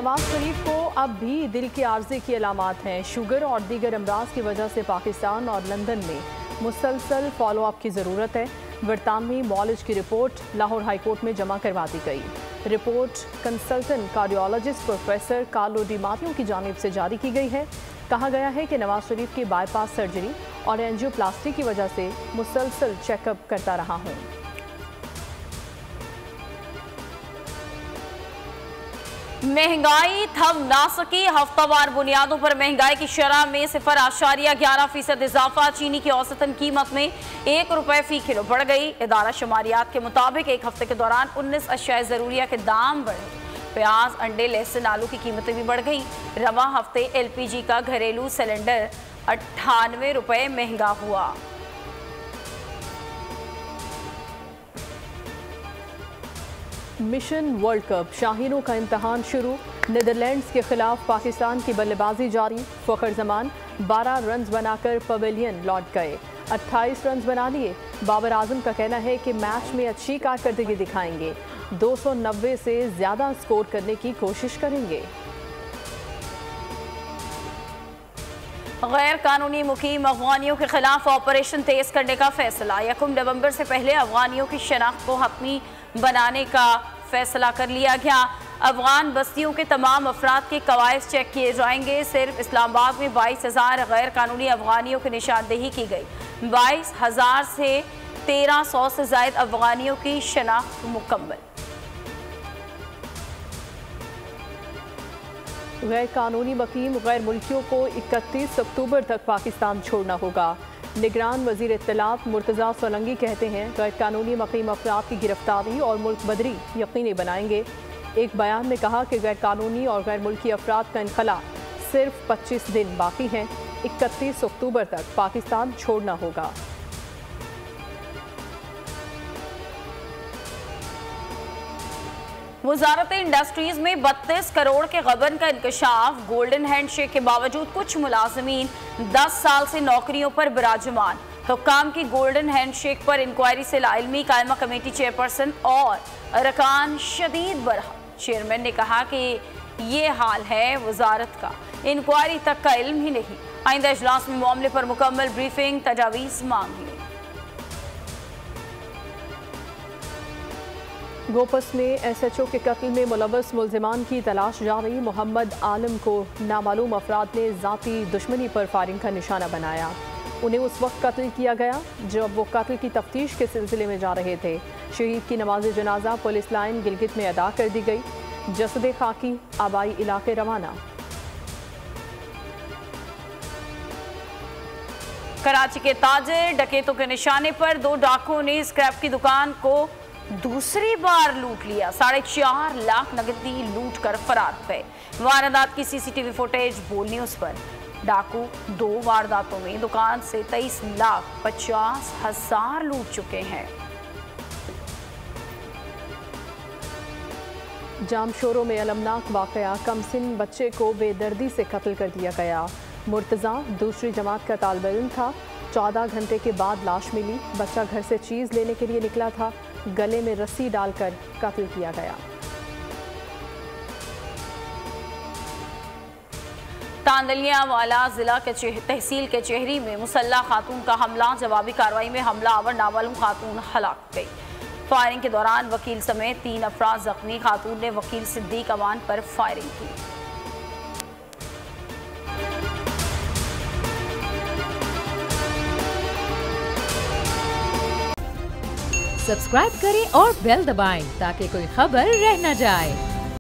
नवाज शरीफ को अब भी दिल के आर्जे की अलामात हैं। शुगर और दीगर अमराज की वजह से पाकिस्तान और लंदन में मुसलसल फॉलोअप की ज़रूरत है। बरतानवी मॉलिज की रिपोर्ट लाहौर हाईकोर्ट में जमा करवा दी गई। Report consultant cardiologist professor Carlo D Mario की जानिब से जारी की गई है। कहा गया है कि नवाज शरीफ की बाईपास सर्जरी और एंजियोप्लास्टी की वजह से मुसलसल चेकअप करता रहा हूँ। महंगाई थम ना सकी। हफ्तावार बुनियादों पर महंगाई की शरह में 0.11% इजाफा। चीनी की औसतन कीमत में 1 रुपये फी किलो बढ़ गई। इदारा शुमारियात के मुताबिक एक हफ्ते के दौरान 19 अशिया ज़रूरिया के दाम बढ़े। प्याज, अंडे, लहसुन, आलू की कीमतें भी बढ़ गई। रवा हफ्ते LPG का घरेलू सिलेंडर 98 रुपये महंगा हुआ। मिशन वर्ल्ड कप शाहीनों का इम्तहान शुरू। नीदरलैंड्स के खिलाफ पाकिस्तान की बल्लेबाजी जारी। फखर जमान 12 रन बनाकर पवेलियन लौट गए। 28 रन बना लिए। बाबर आजम का कहना है कि मैच में अच्छी कारकर्दगी दिखाएंगे। 290 से ज्यादा स्कोर करने की कोशिश करेंगे। गैर कानूनी मुकीम अफगानियों के खिलाफ ऑपरेशन तेज करने का फैसला। 1 नवंबर से पहले अफगानियों की शनाख्त को हतमी बनाने का फैसला कर लिया गया। अफगान बस्तियों के तमाम अफराद के कवायद चेक किए जाएंगे। सिर्फ इस्लामाबाद में 22,000 गैर कानूनी अफगानियों की निशानदेही की गई। 22,000 से 1,300 से जायद अफगानियों की शनाख्त मुकम्मल। गैर कानूनी मुकीम गैर मुल्कियों को 31 अक्टूबर तक पाकिस्तान छोड़ना होगा। निगरान वजीर इत्तलात मुर्तज़ा सोलंगी कहते हैं गैर कानूनी मुकीम अफराद की गिरफ्तारी और मुल्क बदरी यकीनी बनाएंगे। एक बयान में कहा कि गैर कानूनी और गैर मुल्की अफराद का इनखला सिर्फ 25 दिन बाकी हैं। 31 अक्टूबर तक पाकिस्तान छोड़ना होगा। वजारत इंडस्ट्रीज में 32 करोड़ के गबन का इंकशाफ। गोल्डन हैंडशेक के बावजूद कुछ मुलाजमीन 10 साल से नौकरियों पर विराजमान। हुक्काम की गोल्डन हैंडशेक पर इंक्वायरी से लाइल्मी कायमा कमेटी चेयरपर्सन और अरकान शदीद बरहा। चेयरमैन ने कहा कि ये हाल है वजारत का, इंक्वायरी तक का इल्म ही नहीं। आइंदा इजलास में मामले पर मुकम्मल ब्रीफिंग तजावीज़ मांगी। गोपस में SHO के कत्ल में मुलव्वस मुल्जिमान की तलाश जारी। मोहम्मद आलम को नामालूम अफराद ने ज़ाती दुश्मनी पर फायरिंग का निशाना बनाया। उन्हें उस वक्त कत्ल किया गया जब वो कत्ल की तफ्तीश के सिलसिले में जा रहे थे। शहीद की नमाज जनाजा पुलिस लाइन गिलगित में अदा कर दी गई। जसद खाकी आबाई इलाके रवाना। कराची के ताजिर डकैतों के निशाने पर 2 डाकुओं ने स्क्रैप की दुकान को दूसरी बार लूट लिया। 4.5 लाख नकदी लूट कर फरार हुए। वारदात की CCTV फुटेज बोल न्यूज पर। डाकू 2 वारदातों में दुकान से 23,50,000 लूट चुके हैं। जामशोरों में अलमनाक वाकया। कमसिन बच्चे को बेदर्दी से कत्ल कर दिया गया। मुर्तज़ा दूसरी जमात का तालिब इल्म था। 14 घंटे के बाद लाश मिली। बच्चा घर से चीज़ लेने के लिए निकला था। गले में रस्सी डालकर कत्ल किया गया। तांदलिया वाला जिला के तहसील के चेहरी में मुसल्ला खातून का हमला। जवाबी कार्रवाई में हमला आवर नामालूम खातून हलाक गई। फायरिंग के दौरान वकील समेत 3 अफराद जख्मी। खातून ने वकील सिद्दीक अमान पर फायरिंग की। सब्सक्राइब करें और बेल दबाएं ताकि कोई खबर रह न जाए।